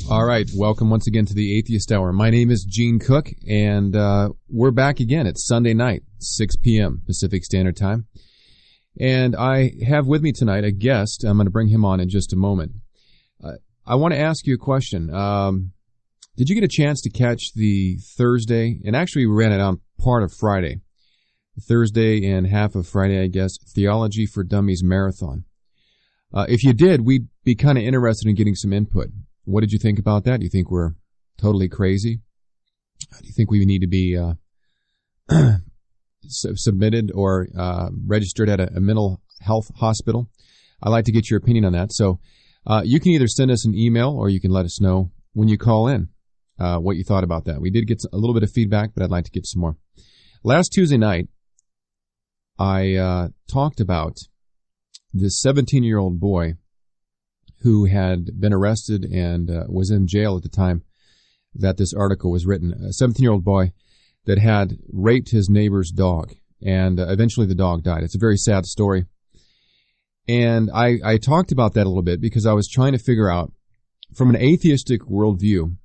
All right, welcome once again to the Atheist Hour. My name is Gene Cook, and we're back again. It's Sunday night, 6 p.m. Pacific Standard Time. And I have with me tonight a guest. I'm going to bring him on in just a moment. I want to ask you a question. Did you get a chance to catch the Thursday, and actually we ran it on part of Friday, Thursday and half of Friday, I guess, Theology for Dummies Marathon? If you did, we'd be kind of interested in getting some input. What did you think about that? Do you think we're totally crazy? Do you think we need to be submitted or registered at a mental health hospital? I'd like to get your opinion on that. So you can either send us an email or you can let us know when you call in what you thought about that. We did get a little bit of feedback, but I'd like to get some more. Last Tuesday night, I talked about this 17-year-old boy who had been arrested and was in jail at the time that this article was written. A 17-year-old boy that had raped his neighbor's dog, and eventually the dog died. It's a very sad story. And I talked about that a little bit because I was trying to figure out, from an atheistic worldview,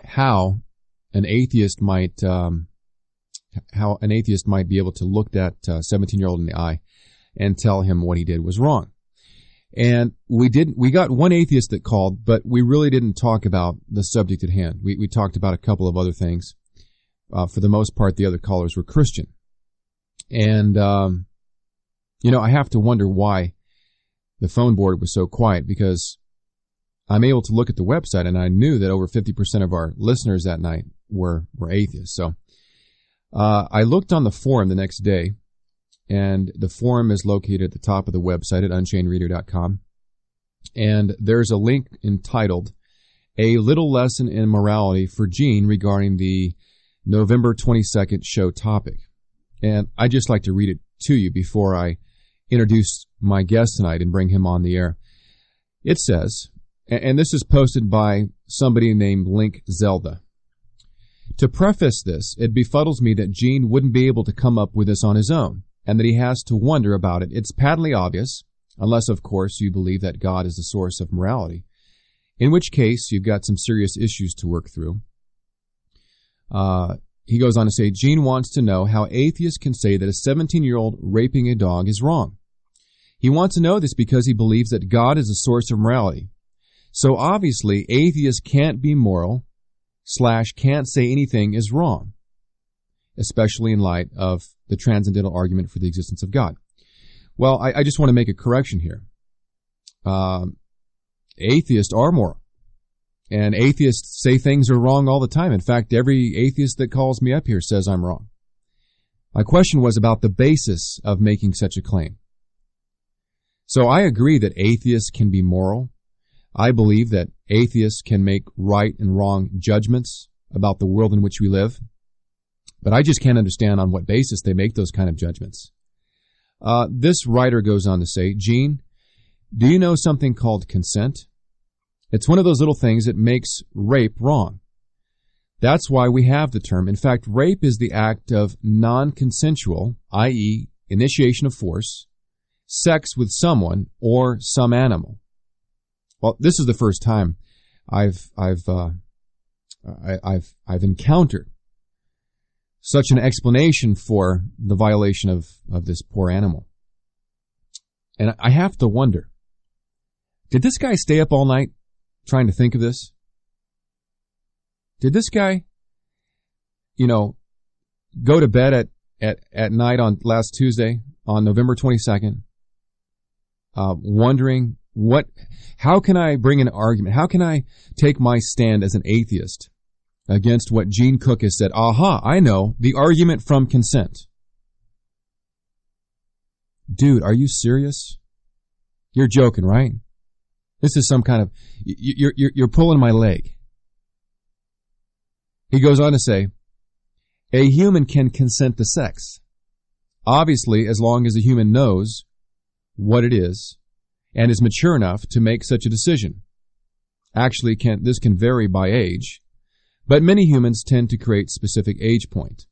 how an atheist might be able to look that 17-year-old in the eye and tell him what he did was wrong. And we got one atheist that called, but we really didn't talk about the subject at hand. We talked about a couple of other things. For the most part, the other callers were Christian. And, I have to wonder why the phone board was so quiet, because I'm able to look at the website and I knew that over 50% of our listeners that night were atheists. So, I looked on the forum the next day. And the forum is located at the top of the website at unchainedreader.com. And there's a link entitled A Little Lesson in Morality for Gene regarding the November 22nd show topic. And I'd just like to read it to you before I introduce my guest tonight and bring him on the air. It says, and this is posted by somebody named Link Zelda. To preface this, it befuddles me that Gene wouldn't be able to come up with this on his own, and that he has to wonder about it. It's patently obvious, unless, of course, you believe that God is the source of morality, in which case you've got some serious issues to work through. He goes on to say, Gene wants to know how atheists can say that a 17-year-old raping a dog is wrong. He wants to know this because he believes that God is the source of morality. So obviously, atheists can't be moral / can't say anything is wrong, especially in light of the transcendental argument for the existence of God. Well, I just want to make a correction here. Atheists are moral, and atheists say things are wrong all the time. In fact, every atheist that calls me up here says I'm wrong. My question was about the basis of making such a claim. So I agree that atheists can be moral. I believe that atheists can make right and wrong judgments about the world in which we live. But I just can't understand on what basis they make those kind of judgments. This writer goes on to say, Gene, do you know something called consent? It's one of those little things that makes rape wrong. That's why we have the term. In fact, rape is the act of non-consensual, i.e., initiation of force, sex with someone or some animal. Well, this is the first time I've encountered such an explanation for the violation of this poor animal. And I have to wonder, did this guy stay up all night trying to think of this? Did this guy, go to bed at night on last Tuesday, on November 22nd, wondering how can I bring an argument? How can I take my stand as an atheist against what Gene Cook has said? Aha, I know, the argument from consent. Dude, are you serious? You're joking, right? This is some kind of, you're pulling my leg. He goes on to say, a human can consent to sex. Obviously, as long as a human knows what it is and is mature enough to make such a decision. Actually, this can vary by age, but many humans tend to create specific age point.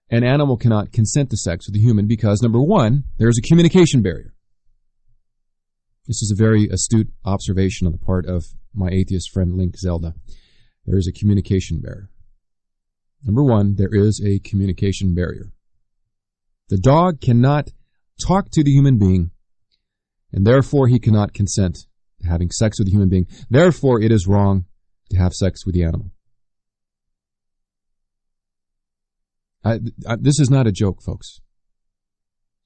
An animal cannot consent to sex with a human because, number one, there is a communication barrier. This is a very astute observation on the part of my atheist friend Link Zelda, there is a communication barrier. Number one, there is a communication barrier. The dog cannot talk to the human being, and therefore he cannot consent to having sex with the human being. Therefore, it is wrong to have sex with the animal. This is not a joke, folks.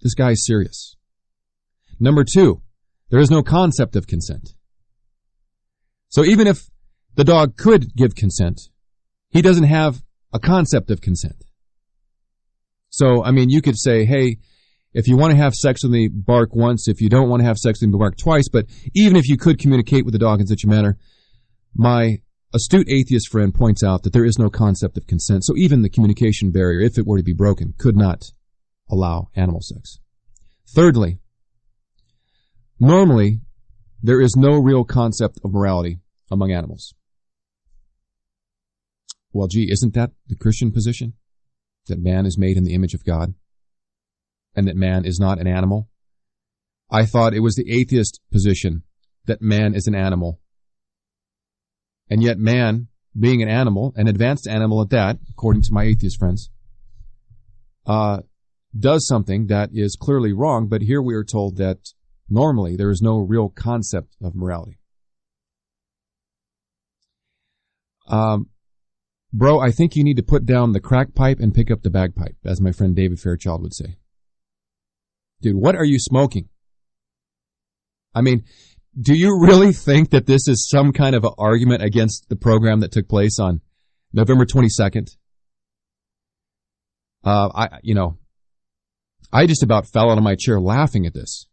This guy is serious. Number two, there is no concept of consent. So even if the dog could give consent, he doesn't have a concept of consent. So, I mean, you could say, hey, if you want to have sex with me, bark once. If you don't want to have sex with me, bark twice. But even if you could communicate with the dog in such a manner, my astute atheist friend points out that there is no concept of consent. So even the communication barrier, if it were to be broken, could not allow animal sex. Thirdly, normally, there is no real concept of morality among animals. Well, gee, isn't that the Christian position? That man is made in the image of God, and that man is not an animal? I thought it was the atheist position that man is an animal. And yet man, being an animal, an advanced animal at that, according to my atheist friends, does something that is clearly wrong, but here we are told that normally there is no real concept of morality. Bro, I think you need to put down the crack pipe and pick up the bagpipe, as my friend David Fairchild would say. Dude, what are you smoking? I mean, do you really think that this is some kind of an argument against the program that took place on November 22nd? I just about fell out of my chair laughing at this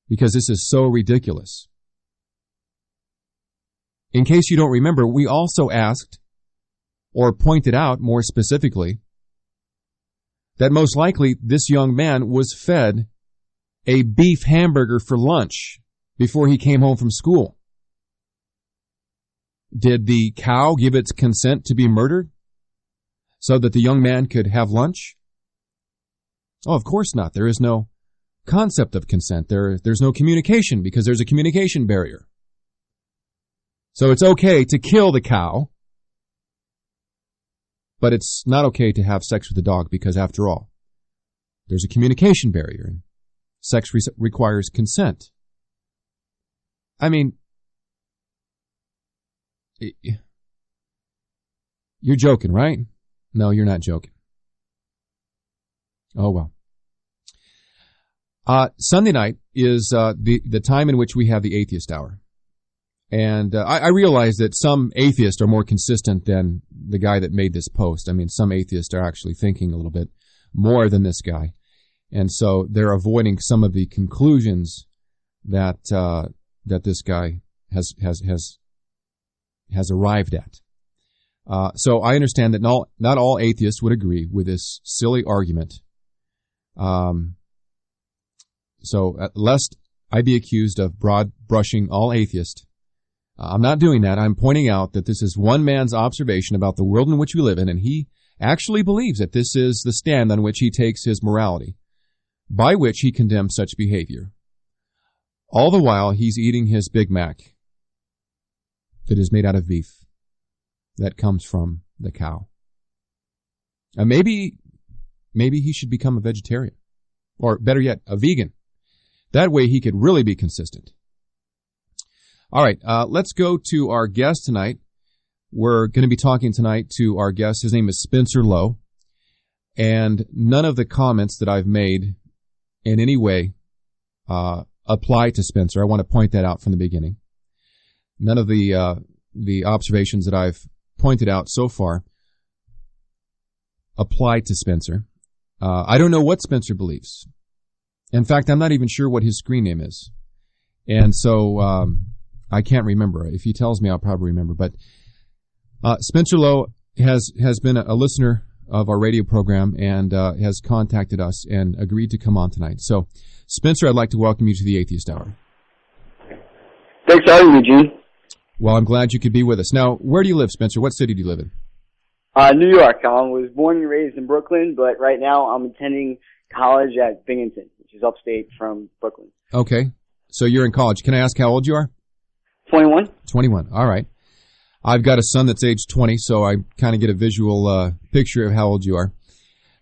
because this is so ridiculous. In case you don't remember, we also asked or pointed out more specifically that most likely this young man was fed a beef hamburger for lunch before he came home from school. Did the cow give its consent to be murdered so that the young man could have lunch? Oh, of course not. There is no concept of consent. There's no communication because there's a communication barrier. So it's okay to kill the cow, but it's not okay to have sex with the dog because, after all, there's a communication barrier and sex requires consent. I mean, you're joking, right? No, you're not joking. Oh, well. Sunday night is the time in which we have the Atheist Hour. And I realize that some atheists are more consistent than the guy that made this post. I mean, some atheists are actually thinking a little bit more than this guy. And so they're avoiding some of the conclusions that this guy has arrived at. So I understand that not all atheists would agree with this silly argument. So lest I be accused of broad brushing all atheists, I'm not doing that. I'm pointing out that this is one man's observation about the world in which we live in, and he actually believes that this is the stand on which he takes his morality, by which he condemns such behavior. All the while, he's eating his Big Mac that is made out of beef that comes from the cow. And maybe he should become a vegetarian, or better yet, a vegan. That way he could really be consistent. All right, let's go to our guest tonight. We're going to be talking tonight to our guest. His name is Spencer Lowe, and none of the comments that I've made in any way apply to Spencer. I want to point that out from the beginning. None of the observations that I've pointed out so far apply to Spencer. I don't know what Spencer believes. In fact, I'm not even sure what his screen name is. And so I can't remember. If he tells me, I'll probably remember. But Spencer Lowe has been a listener of our radio program and has contacted us and agreed to come on tonight. So, Spencer, I'd like to welcome you to the Atheist Hour. Thanks for having me, Gene. Well, I'm glad you could be with us. Now, where do you live, Spencer? What city do you live in? New York. I was born and raised in Brooklyn, but right now I'm attending college at Binghamton, which is upstate from Brooklyn. Okay. So you're in college. Can I ask how old you are? 21. 21. All right. I've got a son that's age 20, so I kind of get a visual picture of how old you are.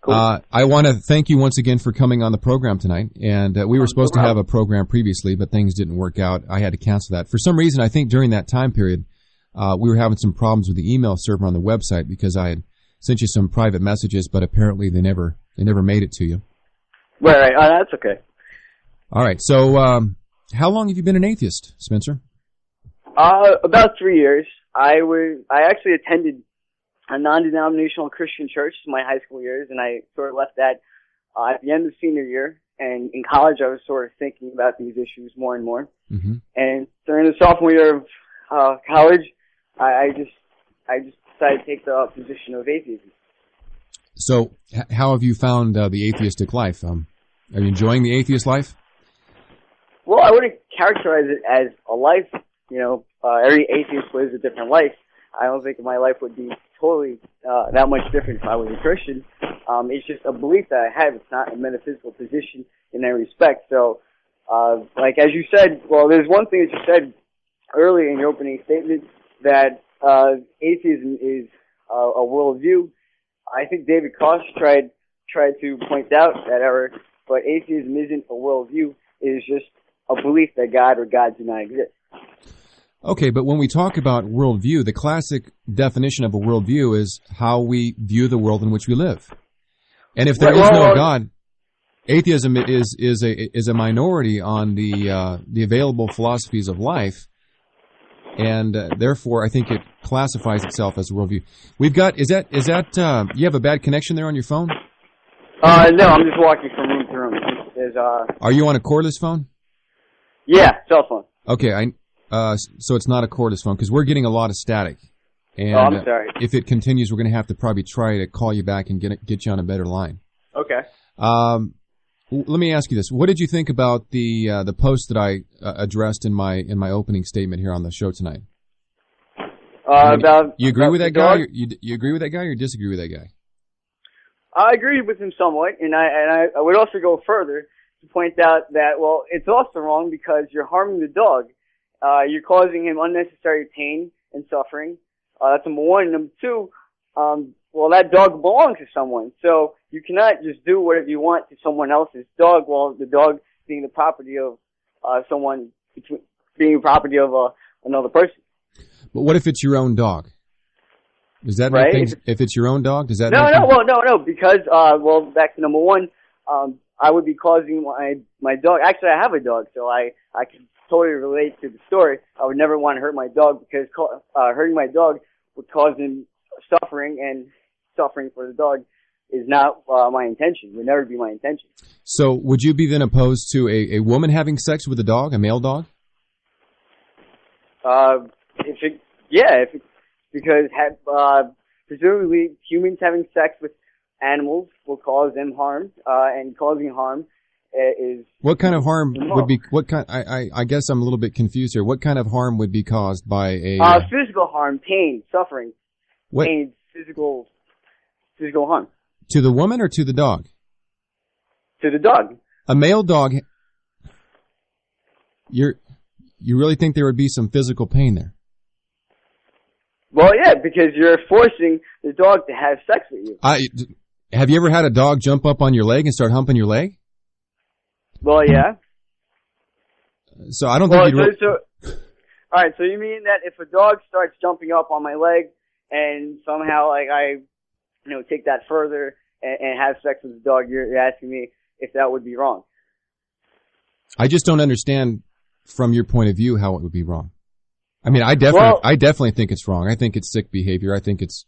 Cool. I want to thank you once again for coming on the program tonight. And we were supposed to have a program previously, but things didn't work out. I had to cancel that. For some reason, I think during that time period, we were having some problems with the email server on the website because I had sent you some private messages, but apparently they never made it to you. Right. That's okay. All right. So how long have you been an atheist, Spencer? About 3 years. I actually attended a non-denominational Christian church in my high school years, and I sort of left that at the end of senior year. And in college, I was sort of thinking about these issues more and more. Mm-hmm. And during the sophomore year of college, I just decided to take the position of atheism. So, how have you found the atheistic life? Are you enjoying the atheist life? Well, I wouldn't characterize it as a life. Every atheist lives a different life. I don't think my life would be totally that much different if I was a Christian. It's just a belief that I have. It's not a metaphysical position in that respect. So, like as you said, well, there's one thing that you said earlier in your opening statement, that atheism is a worldview. I think David Koch tried to point out that error, but atheism isn't a worldview. It is just a belief that God or gods do not exist. Okay, but when we talk about worldview, the classic definition of a worldview is how we view the world in which we live. And if there is no God, atheism is a minority on the available philosophies of life, and therefore I think it classifies itself as a worldview. We've got is that you have a bad connection there on your phone? No, I'm just walking from room to room. Are you on a cordless phone? Yeah, cell phone. Okay, so it's not a cordless phone because we're getting a lot of static. And I'm sorry. If it continues, we're going to have to probably try to call you back and get you on a better line. Okay. Let me ask you this: what did you think about the post that I addressed in my opening statement here on the show tonight? You agree with that guy? You agree with that guy, or disagree with that guy? I agree with him somewhat, and I would also go further to point out that, well, it's also wrong because you're harming the dog. You're causing him unnecessary pain and suffering. That's number one. Number two, well, that dog belongs to someone. So you cannot just do whatever you want to someone else's dog while the dog being the property of another person. But what if it's your own dog? Does that right? make things, if it's your own dog, does that No, make because, back to number one, I would be causing my dog, actually I have a dog, so I can totally relate to the story. I would never want to hurt my dog because hurting my dog would cause him suffering, and suffering for the dog is not my intention. Would never be my intention. So would you be then opposed to a woman having sex with a dog, a male dog? Because presumably humans having sex with animals will cause them harm, and causing harm is... What kind of harm would be... I guess I'm a little bit confused here. What kind of harm would be caused by a... physical harm, pain, suffering. What? Pain, physical harm. To the woman or to the dog? To the dog. A male dog... You really think there would be some physical pain there? Well, yeah, because you're forcing the dog to have sex with you. Have you ever had a dog jump up on your leg and start humping your leg? Well, yeah. So I don't think you'd... All right, so you mean that if a dog starts jumping up on my leg and somehow I take that further and have sex with the dog, you're asking me if that would be wrong? I just don't understand from your point of view how it would be wrong. I mean, I definitely think it's wrong. I think it's sick behavior. I think it's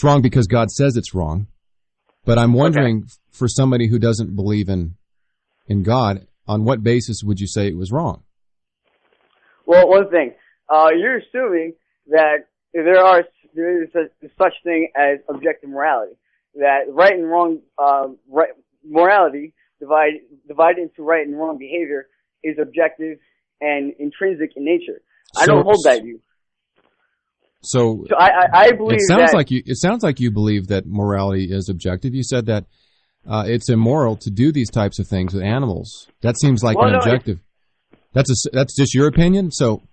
wrong because God says it's wrong. But I'm wondering, for somebody who doesn't believe in God, on what basis would you say it was wrong? Well, one thing, you're assuming that there is such thing as objective morality, that right and wrong, morality divided into right and wrong behavior is objective and intrinsic in nature. I don't hold that view. So I believe it sounds like you believe that morality is objective. You said that it's immoral to do these types of things with animals. That seems like an objective. That's just your opinion. So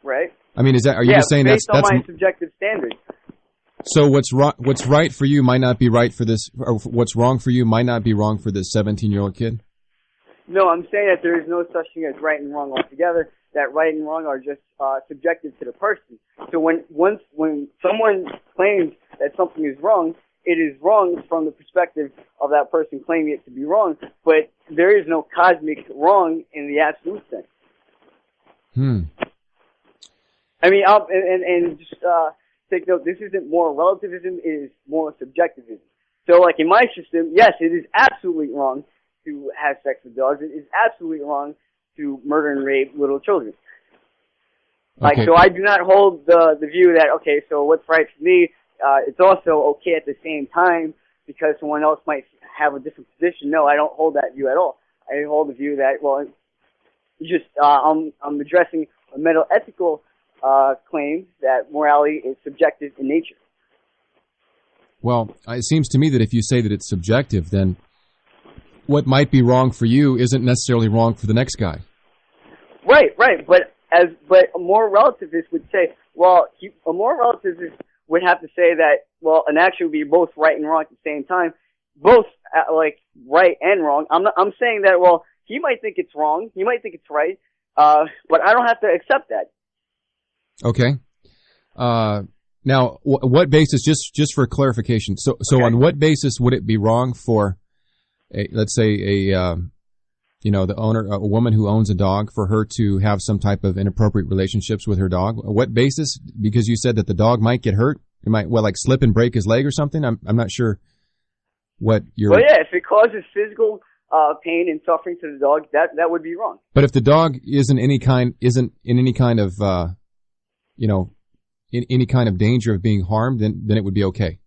right? I mean, are you just saying based that's on my subjective standards? So what's right for you might not be right for this, or what's wrong for you might not be wrong for this 17-year-old kid? No, I'm saying that there is no such thing as right and wrong altogether. That right and wrong are just subjective to the person. So when someone claims that something is wrong, it is wrong from the perspective of that person claiming it to be wrong. But there is no cosmic wrong in the absolute sense. I mean, and just take note. This isn't moral relativism; it is moral subjectivism. So, like in my system, yes, it is absolutely wrong to have sex with dogs. It is absolutely wrong to murder and rape little children. Like, Okay. so I do not hold the view that, okay, so what's right for me, it's also okay at the same time because someone else might have a different position. No, I don't hold that view at all. I hold the view that, well, just, I'm addressing a metaethical claim that morality is subjective in nature. Well, it seems to me that if you say that it's subjective, then what might be wrong for you isn't necessarily wrong for the next guy. Right. But a moral relativist would say, well, a moral relativist would have to say that, well, an action would be both right and wrong at the same time, both like right and wrong. I'm saying that, well, he might think it's wrong, he might think it's right, but I don't have to accept that. Okay. Now, what basis? Just for clarification. So Okay. on what basis would it be wrong for, let's say, the owner, a woman who owns a dog, for her to have some type of inappropriate relationships with her dog? What basis? Because you said that the dog might get hurt. It might, like slip and break his leg or something. I'm not sure what you're. Well, yeah, if it causes physical pain and suffering to the dog, that would be wrong. But if the dog isn't in any kind of in any kind of danger of being harmed, then it would be okay.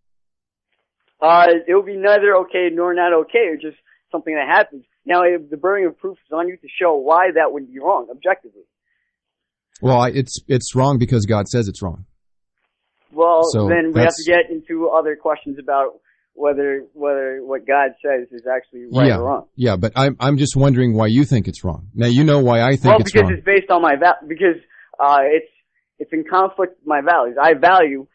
It would be neither okay nor not okay. It's just something that happens. Now, if the burden of proof is on you to show why that would be wrong, objectively. Well, it's wrong because God says it's wrong. Well, So then we have to get into other questions about whether what God says is actually right or wrong. Yeah, but I'm just wondering why you think it's wrong. Now, you know why I think it's wrong. Well, because it's based on my because it's in conflict with my values. I value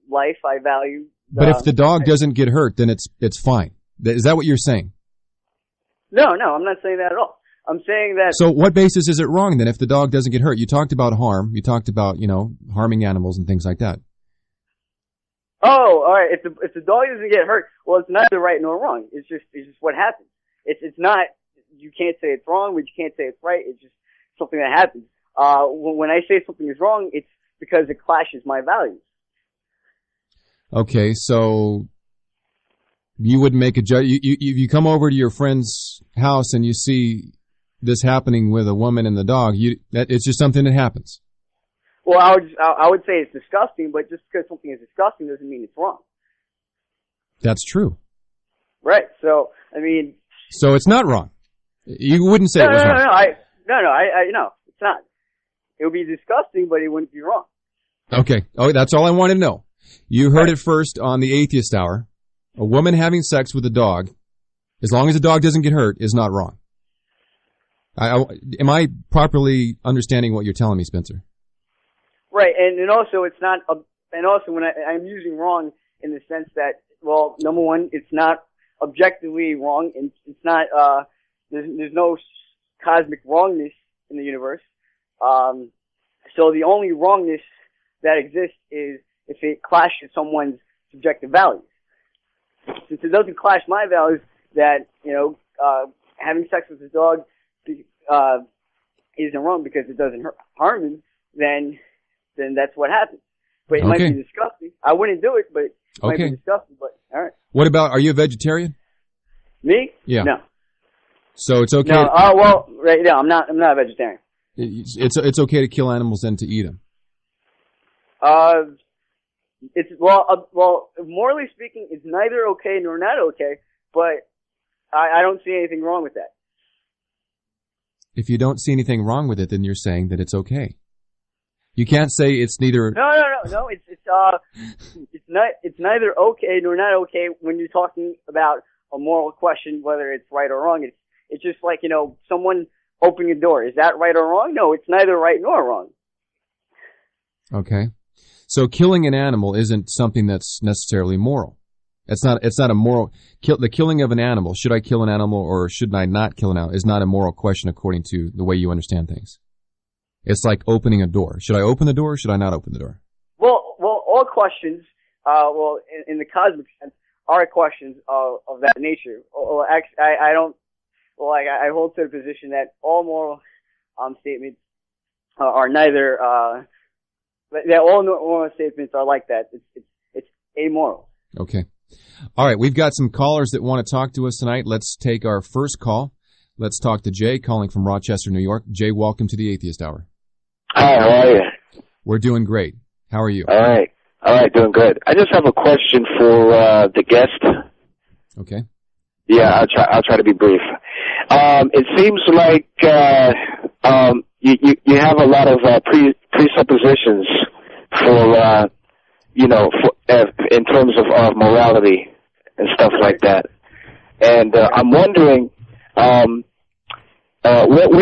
life. I value. But if the dog doesn't get hurt, then it's fine. Is that what you're saying? No, I'm not saying that at all. I'm saying that. So what basis is it wrong then if the dog doesn't get hurt? You talked about harm. You talked about, harming animals and things like that. Oh, all right. If the dog doesn't get hurt, well, it's neither right nor wrong. It's just what happens. It's not. You can't say it's wrong, but you can't say it's right. It's just something that happens. When I say something is wrong, it's because it clashes my values. Okay, so you wouldn't make a judge. You come over to your friend's house and you see this happening with a woman and the dog. It's just something that happens. Well, I would say it's disgusting, but just because something is disgusting doesn't mean it's wrong. That's true. Right. So I mean. So it's not wrong. You wouldn't say it was wrong. No, it's not. It would be disgusting, but it wouldn't be wrong. Okay. Oh, that's all I want to know. You heard it first on the Atheist Hour. A woman having sex with a dog, as long as the dog doesn't get hurt, is not wrong. Am I properly understanding what you're telling me, Spencer? Right, and also it's not. And also when I'm using wrong in the sense that, well, number one, it's not objectively wrong, and it's not. There's no cosmic wrongness in the universe. So the only wrongness that exists is if it clashes someone's subjective values. Since it doesn't clash my values, that having sex with a dog isn't wrong because it doesn't harm him, then that's what happens. But it might be disgusting. I wouldn't do it, but it might be disgusting. But all right. What about? Are you a vegetarian? Me? Yeah. No. So it's okay. No. Right. No, I'm not a vegetarian. It's okay to kill animals and to eat them. It's morally speaking, it's neither okay nor not okay, but I don't see anything wrong with that. If you don't see anything wrong with it, then you're saying that it's okay. You can't say it's neither. No. It's neither okay nor not okay when you're talking about a moral question, whether it's right or wrong. It's just like, someone opening a door. Is that right or wrong? No, it's neither right nor wrong. Okay. So killing an animal isn't something that's necessarily moral. It's not a moral, the killing of an animal, should I kill an animal or should I not kill an animal, is not a moral question according to the way you understand things. It's like opening a door. Should I open the door or should I not open the door? Well, all questions, in the cosmic sense, are questions of that nature. Actually, I hold to the position that all moral statements are neither, that all moral statements are like that. It's amoral. Okay. All right, we've got some callers that want to talk to us tonight. Let's take our first call. Let's talk to Jay, calling from Rochester, New York. Jay, welcome to the Atheist Hour. Hi, how are you? We're doing great. How are you? All right, doing good. I just have a question for the guest. Okay. Yeah, I'll try to be brief. It seems like you have a lot of presuppositions for in terms of morality and stuff like that. And I'm wondering, where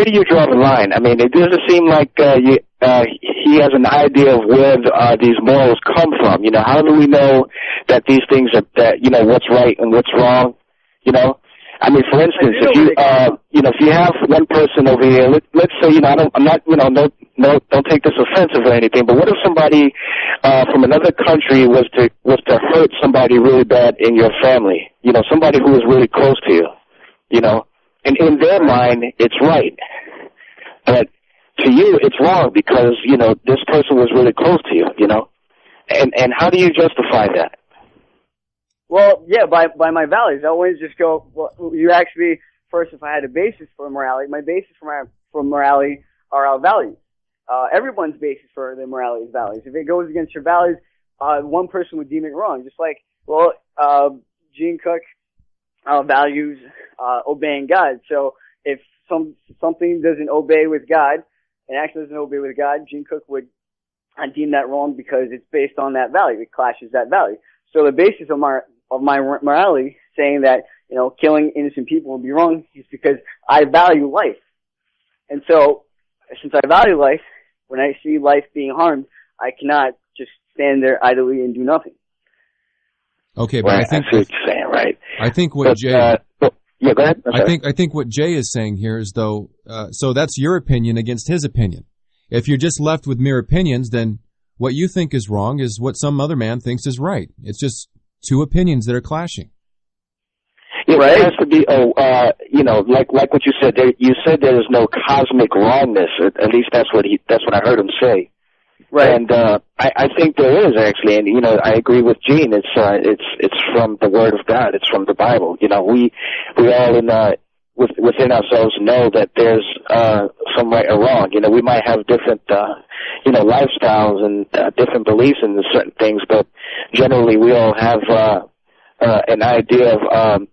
do you draw the line? I mean, it doesn't seem like he has an idea of where these morals come from. You know, how do we know that these things are what's right and what's wrong? You know, I mean, for instance, if you have one person over here, let's say, don't take this offensive or anything, but what if somebody from another country was to hurt somebody really bad in your family? You know, somebody who is really close to you. You know, and in their mind, it's right, but to you, it's wrong because this person was really close to you. You know, and how do you justify that? Well, yeah, by my values. I always just go, well, you asked me first if I had a basis for morality. My basis for morality are our values. Everyone's basis for their morality is values. If it goes against your values, one person would deem it wrong. Just like, Gene Cook values obeying God. So if something doesn't obey with God, an action doesn't obey with God, Gene Cook would deem that wrong because it's based on that value. It clashes that value. So the basis of my morality, saying that killing innocent people would be wrong, is because I value life. And so, since I value life, when I see life being harmed, I cannot just stand there idly and do nothing. Okay, but right, I see what you're saying, right? I think what Jay. Yeah, go ahead. I think what Jay is saying here is though. So that's your opinion against his opinion. If you're just left with mere opinions, then what you think is wrong is what some other man thinks is right. It's just two opinions that are clashing. Yeah, right. It has to be, like what you said. You said there is no cosmic wrongness. At least that's what I heard him say. Right. And I think there is actually, and I agree with Gene. It's from the Word of God. It's from the Bible. We all within ourselves know that there's some right or wrong. We might have different lifestyles and different beliefs in certain things, but generally we all have an idea of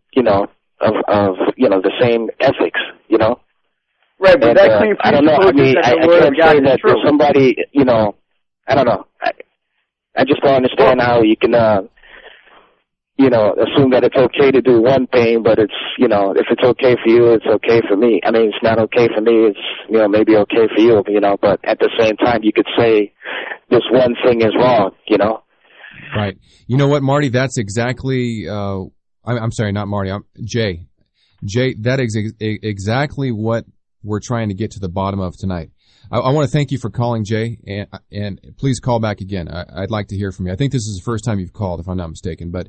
the same ethics. Right, but that claim I don't know. I mean, I can't say that there's somebody. I don't know. I just don't understand how you can assume that it's okay to do one thing, but it's, if it's okay for you, it's okay for me. I mean, it's not okay for me, it's, maybe okay for you, but at the same time, you could say this one thing is wrong, Right. You know what, Marty? That's exactly, I'm sorry, not Marty, Jay. Jay, that is exactly what we're trying to get to the bottom of tonight. I want to thank you for calling, Jay, and please call back again. I'd like to hear from you. I think this is the first time you've called, if I'm not mistaken, but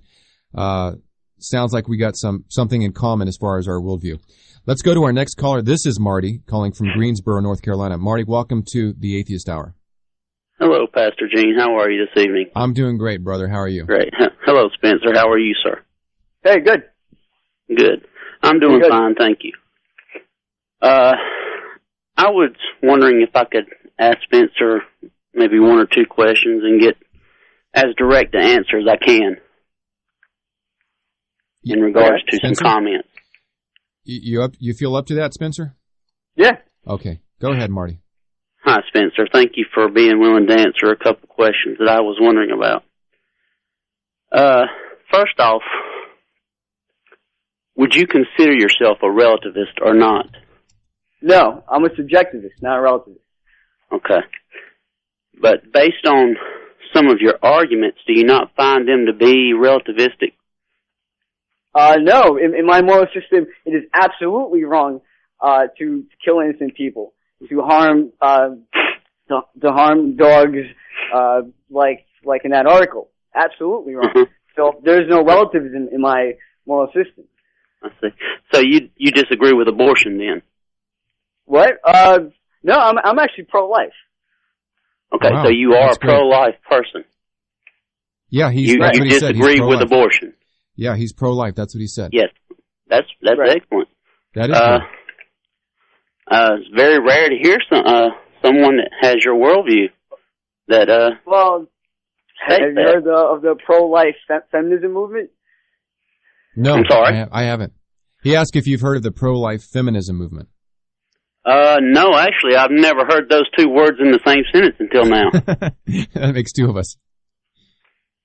sounds like we got something in common as far as our worldview. Let's go to our next caller. This is Marty calling from Greensboro, North Carolina. Marty, welcome to the Atheist Hour. Hello, Pastor Gene. How are you this evening? I'm doing great, brother. How are you? Great. Hello, Spencer. How are you, sir? Hey, good. Good. I'm doing fine, thank you. I was wondering if I could ask Spencer maybe one or two questions and get as direct an answer as I can in regards to Spencer? Some comments. You feel up to that, Spencer? Yeah. Okay. Go ahead, Marty. Hi, Spencer. Thank you for being willing to answer a couple questions that I was wondering about. First off, would you consider yourself a relativist or not? No, I'm a subjectivist, not a relativist. Okay. But based on some of your arguments, do you not find them to be relativistic? No. In my moral system, it is absolutely wrong to kill innocent people, to harm dogs, like in that article. Absolutely wrong. Mm-hmm. So there's no relativism in my moral system. I see. So you disagree with abortion then? What? No, I'm actually pro-life. Okay, wow. so you are That's a pro-life person. Yeah, You disagree with abortion. Yeah, he's pro-life. That's what he said. Yes, that's right. excellent. That is good. It's very rare to hear someone that has your worldview. That well, have you heard of the pro-life feminism movement? No, I'm sorry? I haven't. He asked if you've heard of the pro-life feminism movement. No, actually, I've never heard those two words in the same sentence until now. That makes two of us.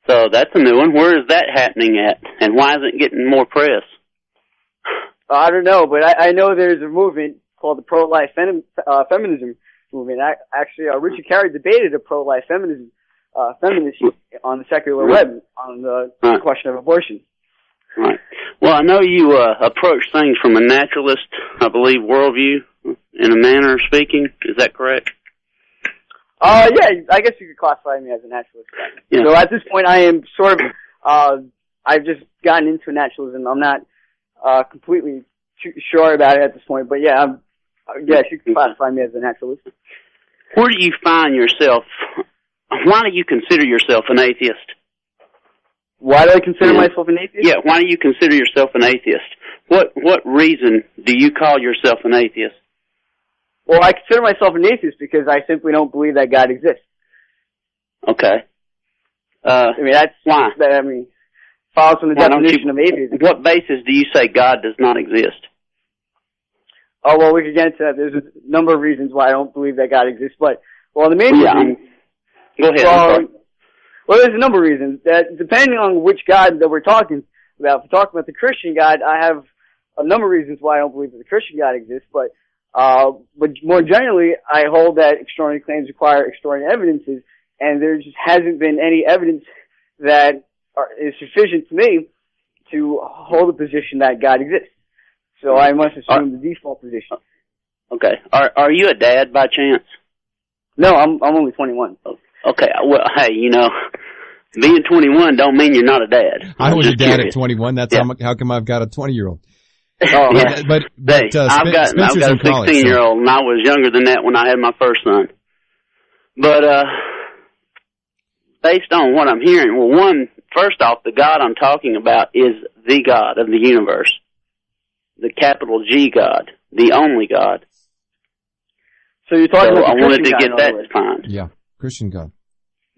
So that's a new one. Where is that happening at, and why is it getting more press? I don't know, but I know there's a movement called the pro-life feminism movement. Actually, Richard Carey debated a pro-life feminist on the secular web on the question of abortion. Right. Well, I know you approach things from a naturalist, I believe, worldview, in a manner of speaking. Is that correct? Yeah, I guess you could classify me as a naturalist. Yeah. So at this point, I am sort of, I've just gotten into naturalism. I'm not completely sure about it at this point, but yeah, yes, you can classify me as a naturalist. Where do you find yourself? Why do you consider yourself an atheist? Why do I consider myself an atheist? Yeah, why do you consider yourself an atheist? What reason do you call yourself an atheist? Well, I consider myself an atheist because I simply don't believe that God exists. Okay. I mean, that's why. Follows from the definition of atheism. What basis do you say God does not exist? Oh, well, we could get into that. There's a number of reasons why I don't believe that God exists, but, well, the main reason... Go ahead. Well, there's a number of reasons. That depending on which God that we're talking about. If we're talking about the Christian God, I have a number of reasons why I don't believe that the Christian God exists, but more generally, I hold that extraordinary claims require extraordinary evidences, and there just hasn't been any evidence that is sufficient to me to hold a position that God exists. So I must assume the default position. Okay. Are you a dad by chance? No, I'm only 21. Okay. Well, hey, being 21 don't mean you're not a dad. I was a dad at 21. That's how come I've got a 20-year-old. Oh, yeah. But I've got a 16-year-old, and I was younger than that when I had my first son. But based on what I'm hearing, well, first off, the God I'm talking about is the God of the universe, the capital G God, the only God. So you're talking about the I wanted to God, get that defined. Yeah, Christian God.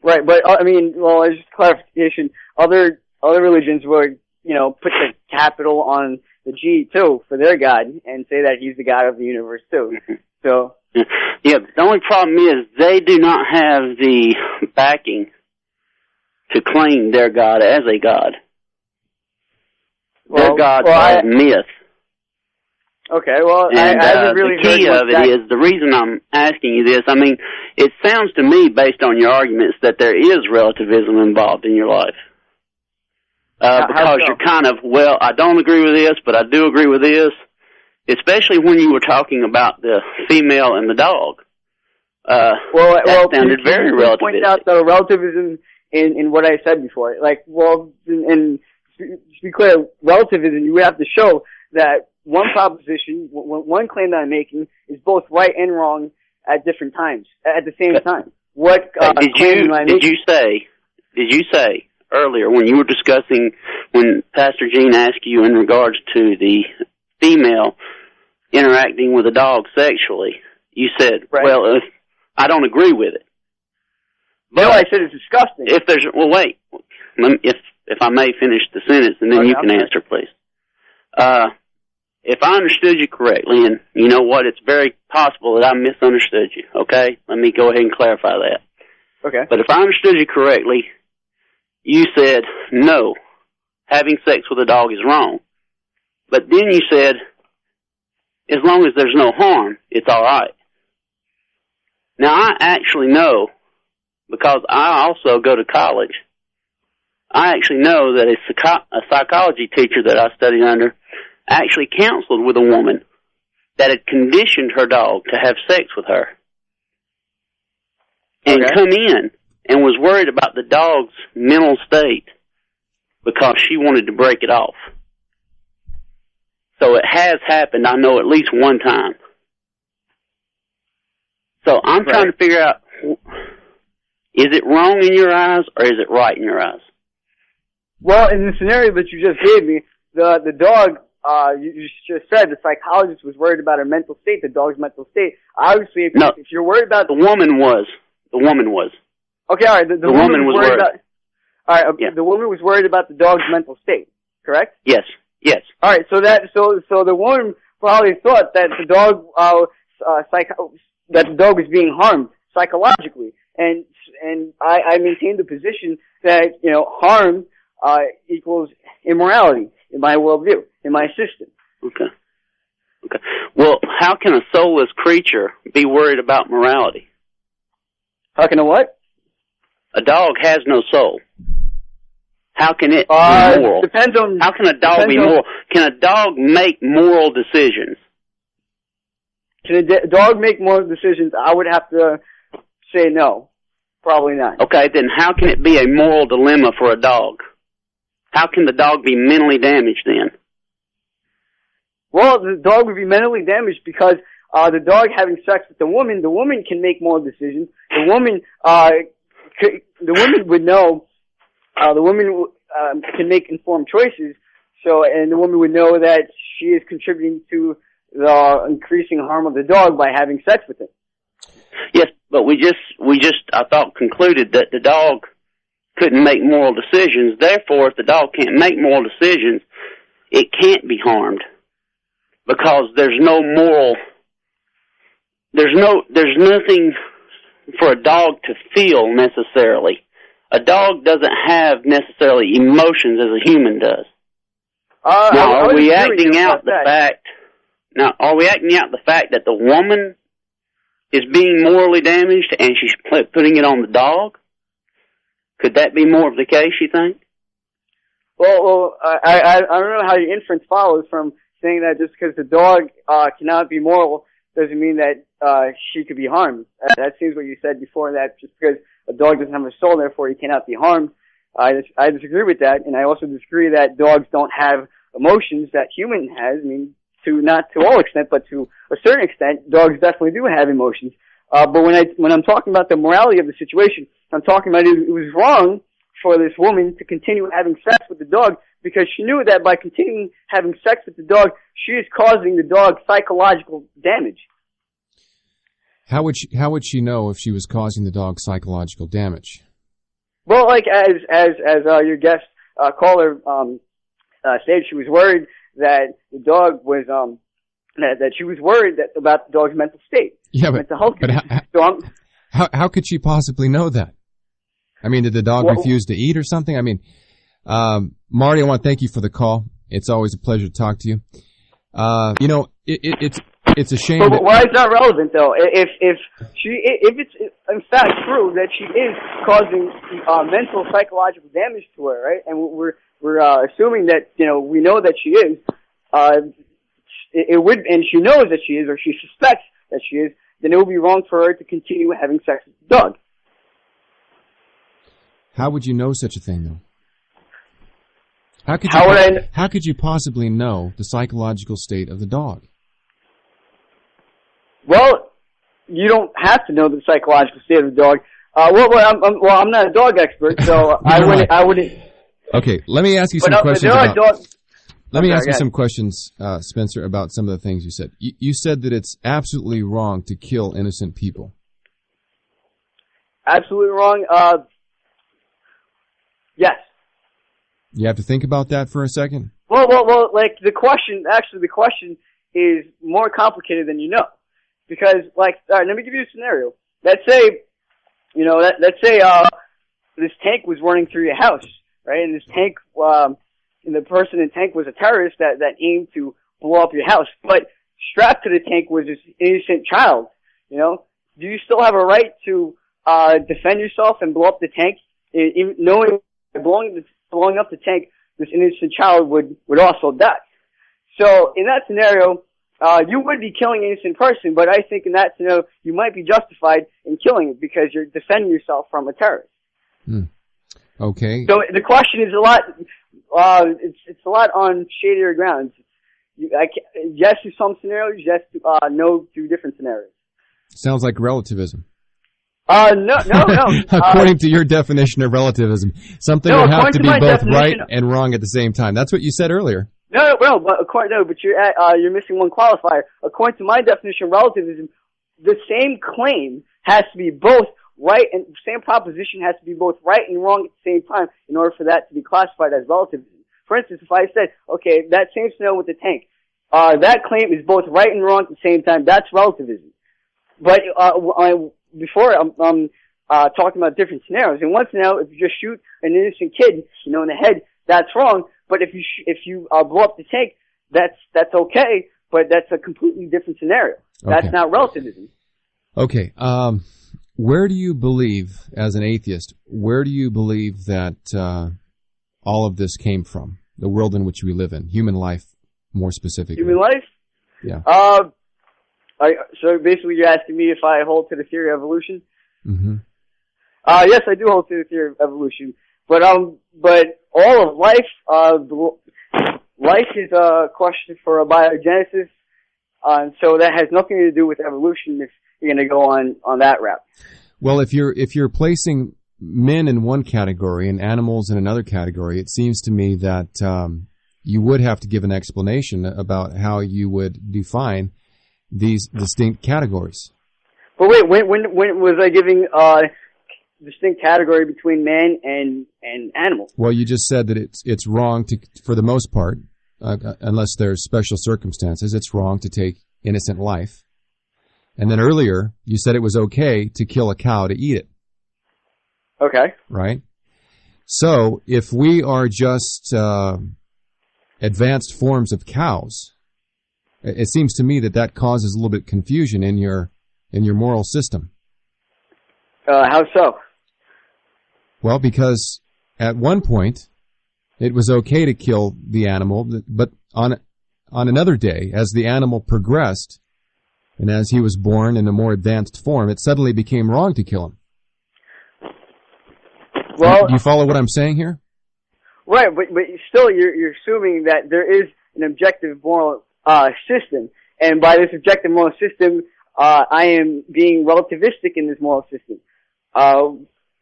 Right, but as just clarification, other religions would, put the capital on the G too for their God and say that he's the God of the universe too. So yeah, the only problem is they do not have the backing to claim their God as a God. Their gods are myth. Okay, well, and, I haven't really the key of it is, the reason I'm asking you this, it sounds to me, based on your arguments, that there is relativism involved in your life. Because you're kind of, I don't agree with this, but I do agree with this, especially when you were talking about the female and the dog. That sounded very relativistic. Point out the relativism in what I said before. And to be clear, relativism, you would have to show that one proposition, one claim that I'm making is both right and wrong at different times, at the same time. What did you say earlier when you were discussing, when Pastor Gene asked you in regards to the female interacting with a dog sexually, you said, if I don't agree with it. But no, I said it's disgusting. If I may finish the sentence, and then you can answer, please. If I understood you correctly, and you know what, it's very possible that I misunderstood you, okay? Let me go ahead and clarify that. Okay. But if I understood you correctly, you said, no, having sex with a dog is wrong. But then you said, as long as there's no harm, it's all right. Now, I actually know because I also go to college. I actually know that a psychology teacher that I studied under actually counseled with a woman that had conditioned her dog to have sex with her. And come in and was worried about the dog's mental state because she wanted to break it off. So it has happened, I know, at least one time. So I'm trying to figure out, is it wrong in your eyes or is it right in your eyes? Well, in the scenario that you just gave me, the dog, you just said the psychologist was worried about her mental state, the dog's mental state. Obviously, if you're worried about... The woman was. Okay, all right. The woman was worried about... All right, the woman was worried about the dog's mental state, correct? Yes. All right, so the woman probably thought that the dog that the dog was being harmed psychologically, and I maintain the position that harm equals immorality in my worldview, in my system. Okay. Well, how can a soulless creature be worried about morality? How can a what? A dog has no soul. How can it be moral? Depends on. How can a dog be moral? Can a dog make moral decisions? Can a dog make moral decisions? I would have to say no. Probably not. Okay, then how can it be a moral dilemma for a dog? How can the dog be mentally damaged then? Well, the dog would be mentally damaged because the dog having sex with the woman can make moral decisions. The woman would know. The woman can make informed choices. And the woman would know that she is contributing to the increasing harm of the dog by having sex with him. Yes, but we just I thought concluded that the dog couldn't make moral decisions. Therefore, if the dog can't make moral decisions, it can't be harmed because there's no moral. There's nothing for a dog to feel necessarily. A dog doesn't have necessarily emotions as a human does. Now, are we acting out the fact that the woman is being morally damaged and she's putting it on the dog? Could that be more of the case, you think? Well, I don't know how your inference follows from saying that just because the dog cannot be moral doesn't mean that she could be harmed. That seems what you said before, that just because a dog doesn't have a soul, therefore he cannot be harmed. I disagree with that, and I also disagree that dogs don't have emotions that human has. I mean, not to all extent, but to a certain extent, dogs definitely do have emotions. But when I'm talking about the morality of the situation, I'm talking about it was wrong for this woman to continue having sex with the dog because she knew that by continuing having sex with the dog, she is causing the dog psychological damage. How would she know if she was causing the dog psychological damage? Well, like as your guest caller stated, she was worried that the dog was that she was worried about the dog's mental state. Yeah, mental health. But how could she possibly know that? I mean, did the dog refuse to eat or something? I mean, Marty, I want to thank you for the call. It's always a pleasure to talk to you. It's a shame. But why is that relevant, though? If it's in fact true that she is causing mental psychological damage to her, right? And we're assuming that we know that she is. It would, and she knows that she is, or she suspects that she is. Then it would be wrong for her to continue having sex with the dog. How would you know such a thing, though? How could you possibly know the psychological state of the dog? Well, you don't have to know the psychological state of the dog. I'm not a dog expert, so I wouldn't. Okay, let me ask you some questions. Let me ask you some questions, Spencer, about some of the things you said. You said that it's absolutely wrong to kill innocent people. Absolutely wrong. Yes. You have to think about that for a second? Well, like the question is more complicated than you know. Because, all right, let me give you a scenario. Let's say, this tank was running through your house, right? And this tank, and the person in the tank was a terrorist that aimed to blow up your house. But strapped to the tank was this innocent child, Do you still have a right to defend yourself and blow up the tank, even knowing blowing up the tank, this innocent child would also die. So in that scenario, you would be killing an innocent person, but I think in that scenario, you might be justified in killing it because you're defending yourself from a terrorist. Okay. So the question is a lot, it's a lot on shadier grounds. Yes to some scenarios, yes to, no to different scenarios. Sounds like relativism. No. According to your definition of relativism, something would have to be both right and wrong at the same time. That's what you said earlier. But you're missing one qualifier. According to my definition of relativism, the same claim has to be both right, and the same proposition has to be both right and wrong at the same time in order for that to be classified as relativism. For instance, if I said, okay, that same scenario with the tank, that claim is both right and wrong at the same time, that's relativism. But before I'm talking about different scenarios. In one scenario, if you just shoot an innocent kid, in the head, that's wrong. But if you blow up the tank, that's okay. But that's a completely different scenario. That's not relativism. Okay. Where do you believe, as an atheist, where do you believe that all of this came from? The world in which we live in, human life, more specifically. Human life? Yeah. So basically, you're asking me if I hold to the theory of evolution. Mm-hmm. Yes, I do hold to the theory of evolution. But all of life, life is a question for biogenesis, and so that has nothing to do with evolution. If you're going to go on that route. Well, if you're placing men in one category and animals in another category, it seems to me that you would have to give an explanation about how you would define these distinct categories. But wait, when was I giving distinct category between man and animal? Well, you just said that it's wrong to, for the most part, unless there's special circumstances, it's wrong to take innocent life. And then earlier, you said it was okay to kill a cow to eat it. Okay. Right? So, if we are just advanced forms of cows, it seems to me that causes a little bit of confusion in your moral system. How so? Well, because at one point, it was okay to kill the animal, but on another day, as the animal progressed, and as he was born in a more advanced form, it suddenly became wrong to kill him. Well, do you follow what I'm saying here? Right, but still, you're assuming that there is an objective moral system, and by this objective moral system, I am being relativistic in this moral system.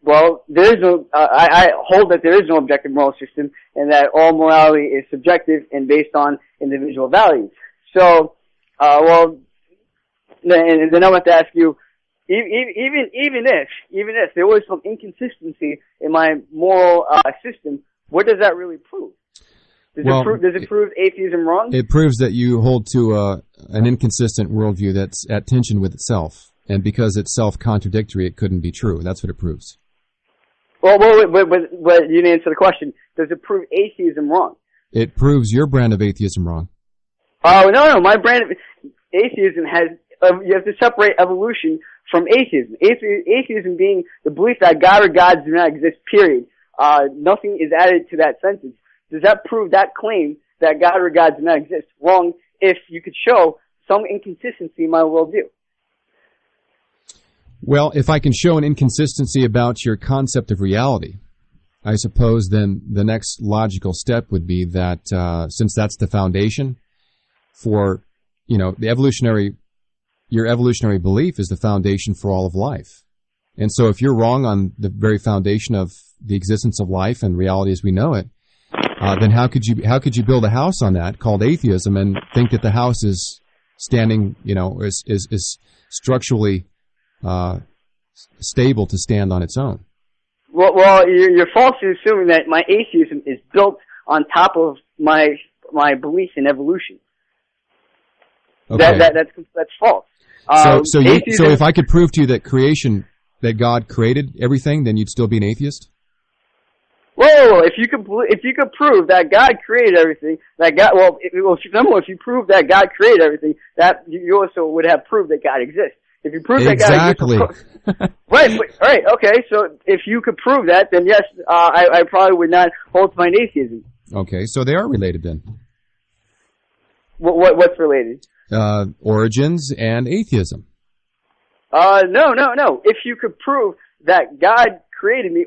Well, there is no. I hold that there is no objective moral system, and that all morality is subjective and based on individual values. So, then I want to ask you, even if there was some inconsistency in my moral system, what does that really prove? Does it prove atheism wrong? It proves that you hold to an inconsistent worldview that's at tension with itself, and because it's self-contradictory, it couldn't be true. That's what it proves. Well, but you didn't answer the question. Does it prove atheism wrong? It proves your brand of atheism wrong. Oh, no, my brand of atheism has, you have to separate evolution from atheism. Atheism being the belief that God or gods do not exist, period. Nothing is added to that sentence. Does that prove that claim that God or gods do not exist wrong if you could show some inconsistency in my worldview? Well, if I can show an inconsistency about your concept of reality, I suppose then the next logical step would be that since that's the foundation for, the your evolutionary belief is the foundation for all of life. And so if you're wrong on the very foundation of the existence of life and reality as we know it, then how could you build a house on that called atheism and think that the house is standing, is structurally stable to stand on its own? Well, you're falsely assuming that my atheism is built on top of my belief in evolution. Okay. That's false. So if I could prove to you that God created everything, then you'd still be an atheist? Whoa! If you could prove that God created everything, if you prove that God created everything, that you also would have proved that God exists. If you prove exactly. that God right, okay, so if you could prove that, then yes, I probably would not hold to my atheism. Okay, so they are related then. What's related? Origins and atheism. No. If you could prove that God created me,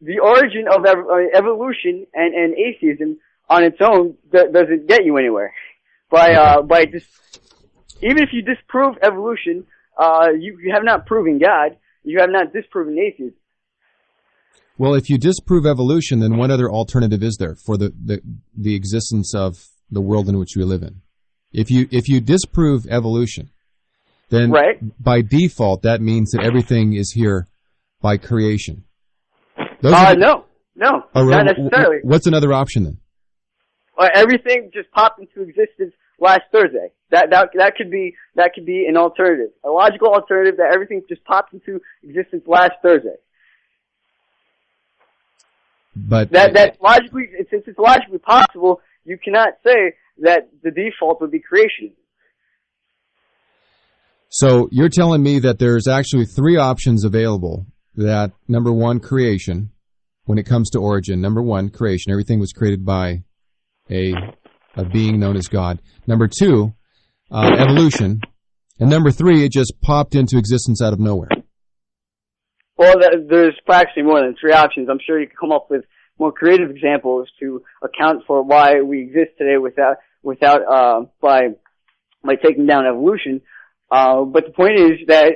the origin of evolution and atheism on its own doesn't get you anywhere. By just, even if you disprove evolution, you have not proven God. You have not disproven atheism. Well, if you disprove evolution, then what other alternative is there for the existence of the world in which we live in? If you disprove evolution, then by default that means that everything is here by creation. No, not necessarily. What's another option then? Everything just popped into existence last Thursday. That could be an alternative, a logical alternative that everything just popped into existence last Thursday. But that logically, since it's logically possible, you cannot say that the default would be creation. So you're telling me that there's actually three options available. That number one, creation. When it comes to origin, number one, creation. Everything was created by a being known as God. Number two, evolution. And number three, it just popped into existence out of nowhere. Well, there's practically more than three options. I'm sure you could come up with more creative examples to account for why we exist today by taking down evolution. But the point is that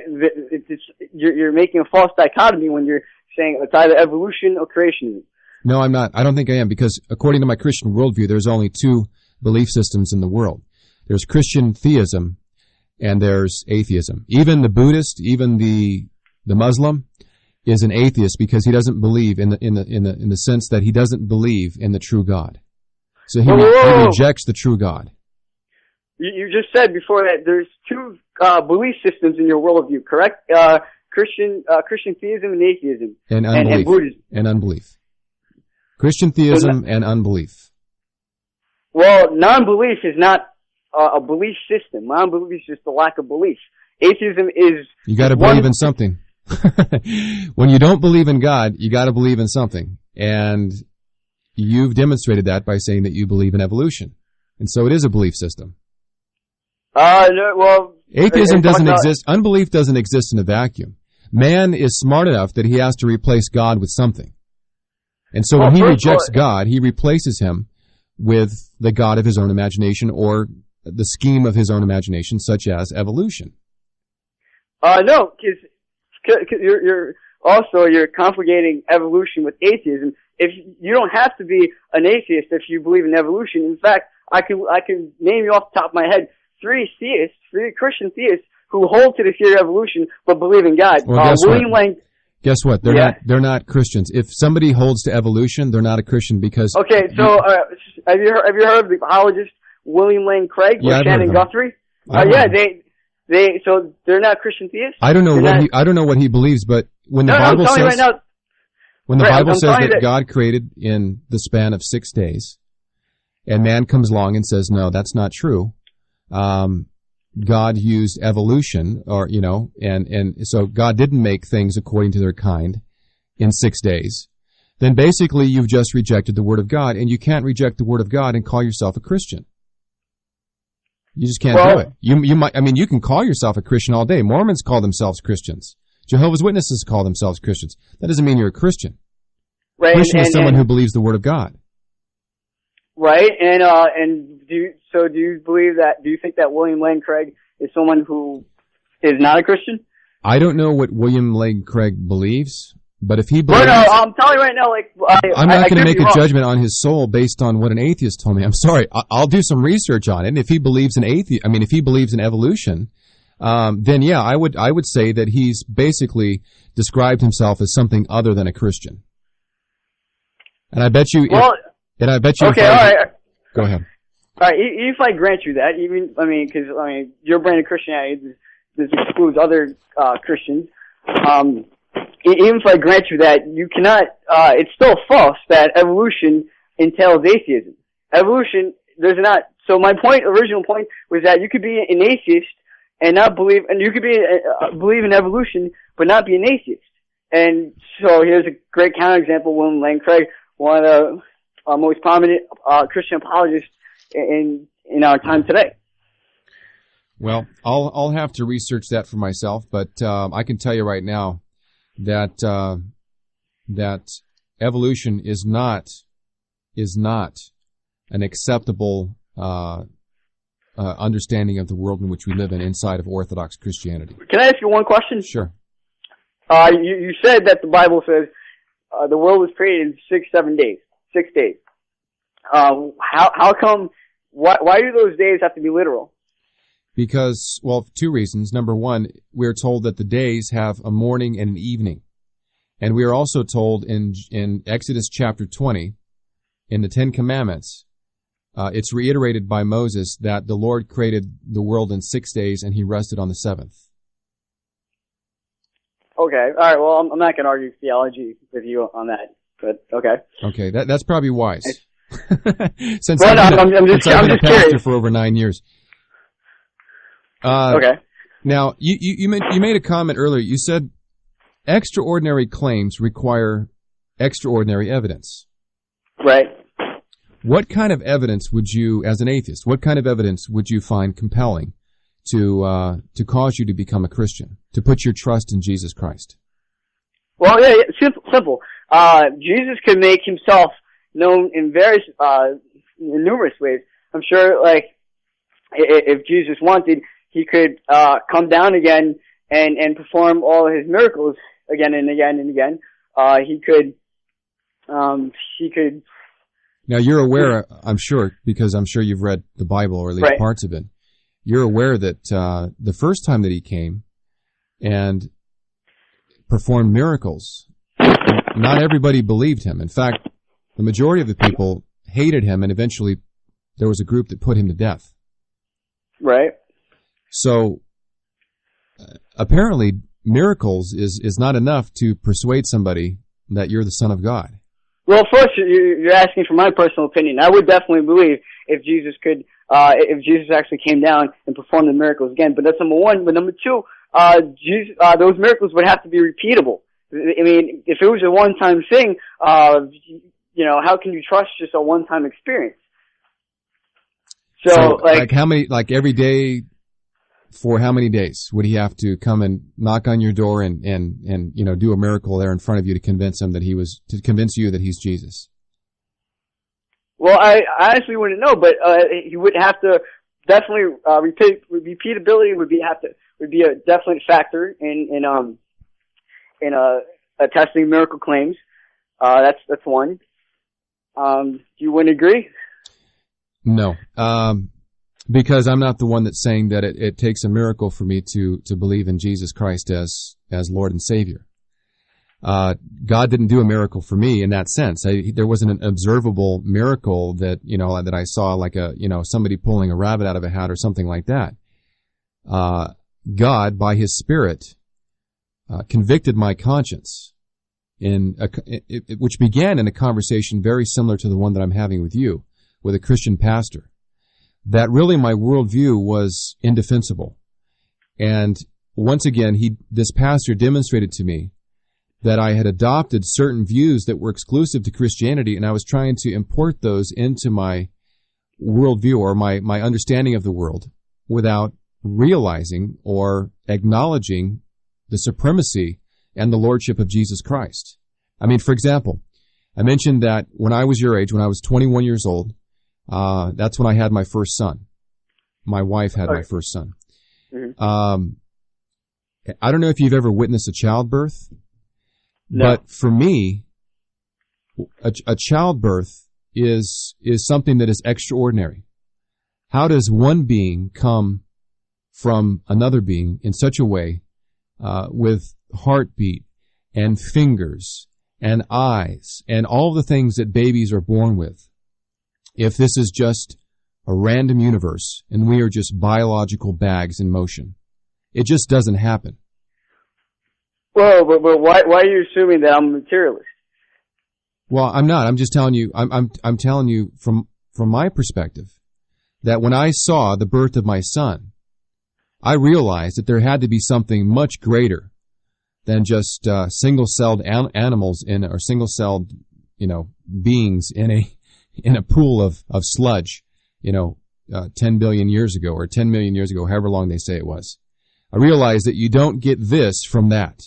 you're making a false dichotomy when you're saying it's either evolution or creation. No, I'm not. I don't think I am, because according to my Christian worldview, there's only two belief systems in the world. There's Christian theism and there's atheism. Even the Buddhist, even the Muslim is an atheist because he doesn't believe in the sense that he doesn't believe in the true God. So he rejects the true God. You just said before that there's two belief systems in your worldview, correct? Christian theism and atheism. And unbelief. And Buddhism. And unbelief. Christian theism and unbelief. Well, non-belief is not a belief system. Non-belief is just a lack of belief. Atheism is... You gotta believe in something. When you don't believe in God, you gotta believe in something. And you've demonstrated that by saying that you believe in evolution. And so it is a belief system. No, well... Atheism doesn't exist. Unbelief doesn't exist in a vacuum. Man is smart enough that he has to replace God with something. And so when he rejects God, he replaces him with the God of his own imagination or the scheme of his own imagination, such as evolution. No, because you're conflating evolution with atheism. If you don't have to be an atheist if you believe in evolution. In fact, I can name you off the top of my head three Christian theists who hold to the theory of evolution but believe in God. Well, guess what? They're not Christians. If somebody holds to evolution, they're not a Christian because... Okay, so have you heard of the apologist William Lane Craig or Shannon Guthrie? So they're not Christian theists? I don't know what he believes, but when the Bible says that God created in the span of 6 days, and man comes along and says, no, that's not true. God used evolution, and so God didn't make things according to their kind in 6 days. Then basically you've just rejected the Word of God, and you can't reject the Word of God and call yourself a Christian. You just can't do it. You can call yourself a Christian all day. Mormons call themselves Christians. Jehovah's Witnesses call themselves Christians. That doesn't mean you're a Christian. Right. Christian is someone who believes the Word of God. Right, and do you believe that? Do you think that William Lane Craig is someone who is not a Christian? I don't know what William Lane Craig believes, but if he believes, I'm telling you right now, I'm not going to make a judgment on his soul based on what an atheist told me. I'm sorry, I'll do some research on it. And if he believes in if he believes in evolution, then yeah, I would say that he's basically described himself as something other than a Christian. And I bet you. Okay, all right. Go ahead. All right, if I grant you that, because your brand of Christianity, this excludes other Christians. Even if I grant you that, you cannot. It's still false that evolution entails atheism. Evolution, there's not. So my original point, was that you could be an atheist and not believe, and you could be believe in evolution but not be an atheist. And so here's a great counterexample. William Lane Craig, one of the most prominent Christian apologists in our time today. Well, I'll have to research that for myself, but I can tell you right now that that evolution is not an acceptable understanding of the world in which we live in inside of Orthodox Christianity. Can I ask you one question? Sure. You said that the Bible says the world was created in 6 days. 6 days. How come? Why do those days have to be literal? Because, well, two reasons. Number one, we're told that the days have a morning and an evening. And we are also told in Exodus chapter 20, in the Ten Commandments, it's reiterated by Moses that the Lord created the world in 6 days and he rested on the seventh. Okay. All right. Well, I'm not going to argue theology with you on that, but okay. Okay. That's probably wise. Since well, I've been I'm just pastor curious. for over 9 years. Okay. Now, you made a comment earlier. You said extraordinary claims require extraordinary evidence. Right. What kind of evidence would you, as an atheist, what kind of evidence would you find compelling to cause you to become a Christian, to put your trust in Jesus Christ? Well, yeah, simple. Jesus could make himself known in various, in numerous ways. I'm sure, like, if Jesus wanted, he could come down again and perform all of his miracles again and again and again. He could. Now you're aware, I'm sure, because I'm sure you've read the Bible or at least parts of it. You're aware that the first time that he came and performed miracles, not everybody believed him. In fact, the majority of the people hated him, and eventually there was a group that put him to death. Right. So apparently miracles is not enough to persuade somebody that you're the Son of God. Well, first, you're asking for my personal opinion. I would definitely believe if Jesus could, if Jesus actually came down and performed the miracles again. But that's number one. But number two, those miracles would have to be repeatable. I mean, if it was a one-time thing, how can you trust just a one-time experience? So like how many, like every day, for how many days would he have to come and knock on your door and do a miracle there in front of you to convince you that he's Jesus? Well, I honestly wouldn't know, but he would have to definitely repeatability would be a definite factor in attesting miracle claims. That's one. Do you wouldn't agree? No. Because I'm not the one that's saying that it takes a miracle for me to believe in Jesus Christ as Lord and Savior. God didn't do a miracle for me in that sense. There wasn't an observable miracle that I saw, like somebody pulling a rabbit out of a hat or something like that. God, by His Spirit, convicted my conscience which began in a conversation very similar to the one that I'm having with you, with a Christian pastor. That really my worldview was indefensible. And once again, this pastor demonstrated to me that I had adopted certain views that were exclusive to Christianity, and I was trying to import those into my worldview or my understanding of the world without realizing or acknowledging the supremacy and the lordship of Jesus Christ. I mean, for example, I mentioned that when I was your age, when I was 21 years old, that's when I had my first son. My wife had my first son. Mm-hmm. I don't know if you've ever witnessed a childbirth, but for me, a childbirth is something that is extraordinary. How does one being come from another being in such a way, with heartbeat and fingers and eyes and all the things that babies are born with, if this is just a random universe and we are just biological bags in motion? It just doesn't happen. Well, but why are you assuming that I'm a materialist? Well, I'm not. I'm just telling you. I'm telling you from my perspective that when I saw the birth of my son, I realized that there had to be something much greater than just single-celled animals or single-celled, beings in a pool of sludge, 10 billion years ago or 10 million years ago, however long they say it was. I realized that you don't get this from that.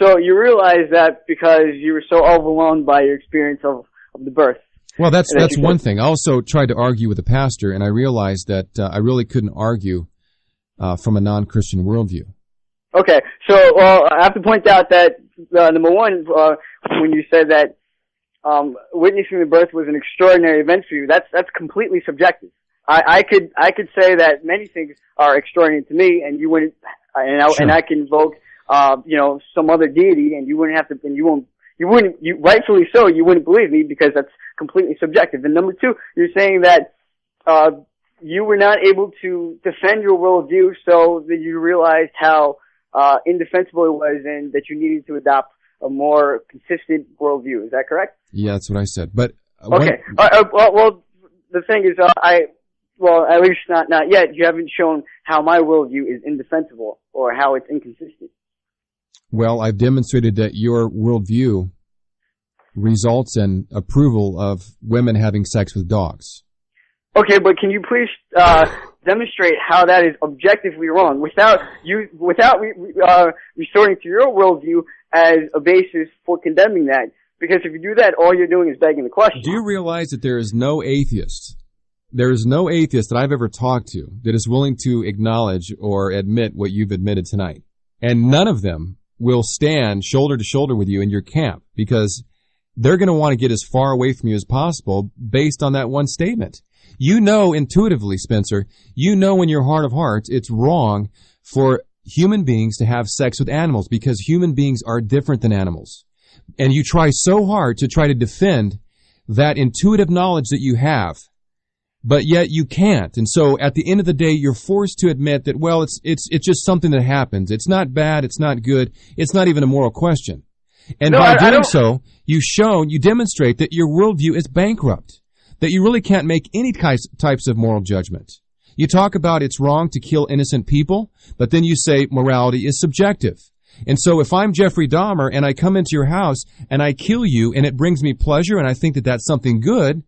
So you realize that because you were so overwhelmed by your experience of the birth. Well, that's one thing. I also tried to argue with a pastor, and I realized that I really couldn't argue from a non-Christian worldview. Okay, so I have to point out that number one, when you said that witnessing the birth was an extraordinary event for you, that's completely subjective. I could say that many things are extraordinary to me, and you wouldn't, and I can invoke some other deity, and you wouldn't have to, and you rightfully so, you wouldn't believe me because that's completely subjective. And number two, you're saying that you were not able to defend your worldview, so that you realized how indefensible it was, and that you needed to adopt a more consistent worldview. Is that correct? Yeah, that's what I said. But okay. Well, the thing is, at least not yet. You haven't shown how my worldview is indefensible or how it's inconsistent. Well, I've demonstrated that your worldview results in approval of women having sex with dogs. Okay, but can you please demonstrate how that is objectively wrong without resorting to your worldview as a basis for condemning that? Because if you do that, all you're doing is begging the question. Do you realize that there is no atheist that I've ever talked to that is willing to acknowledge or admit what you've admitted tonight? And none of them will stand shoulder to shoulder with you in your camp because they're going to want to get as far away from you as possible based on that one statement. You know intuitively, Spencer, in your heart of hearts, it's wrong for human beings to have sex with animals because human beings are different than animals. And you try so hard to try to defend that intuitive knowledge that you have, but yet you can't. And so at the end of the day, you're forced to admit that, well, it's just something that happens. It's not bad. It's not good. It's not even a moral question. And by doing so, you demonstrate that your worldview is bankrupt, that you really can't make any types of moral judgment. You talk about it's wrong to kill innocent people, but then you say morality is subjective. And so if I'm Jeffrey Dahmer and I come into your house and I kill you and it brings me pleasure and I think that that's something good,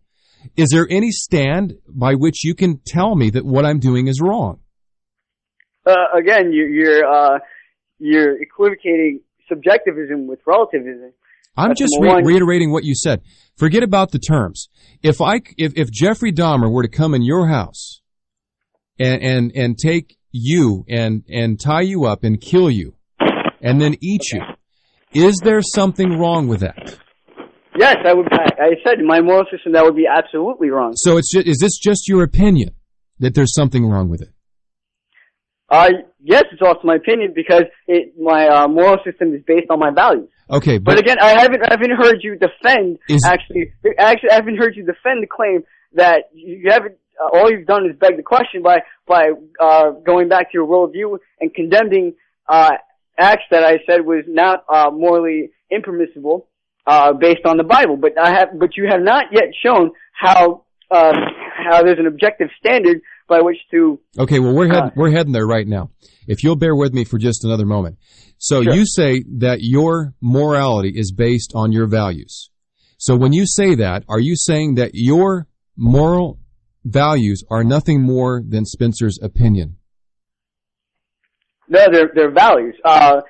is there any stand by which you can tell me that what I'm doing is wrong? Again, you're equivocating subjectivism with relativism. I'm just reiterating what you said. Forget about the terms. If Jeffrey Dahmer were to come in your house and take you and tie you up and kill you and then eat you, is there something wrong with that? Yes, I said in my moral system that would be absolutely wrong. So is this just your opinion that there's something wrong with it? Yes, it's also my opinion because my moral system is based on my values. Okay, but again, I haven't heard you defend. I haven't heard you defend the claim that you haven't. All you've done is beg the question by going back to your worldview and condemning acts that I said was not morally impermissible based on the Bible. But you have not yet shown how there's an objective standard by which to. Okay, well we're heading there right now. If you'll bear with me for just another moment. So sure. You say that your morality is based on your values. So when you say that, are you saying that your moral values are nothing more than Spencer's opinion? No, they're values. Values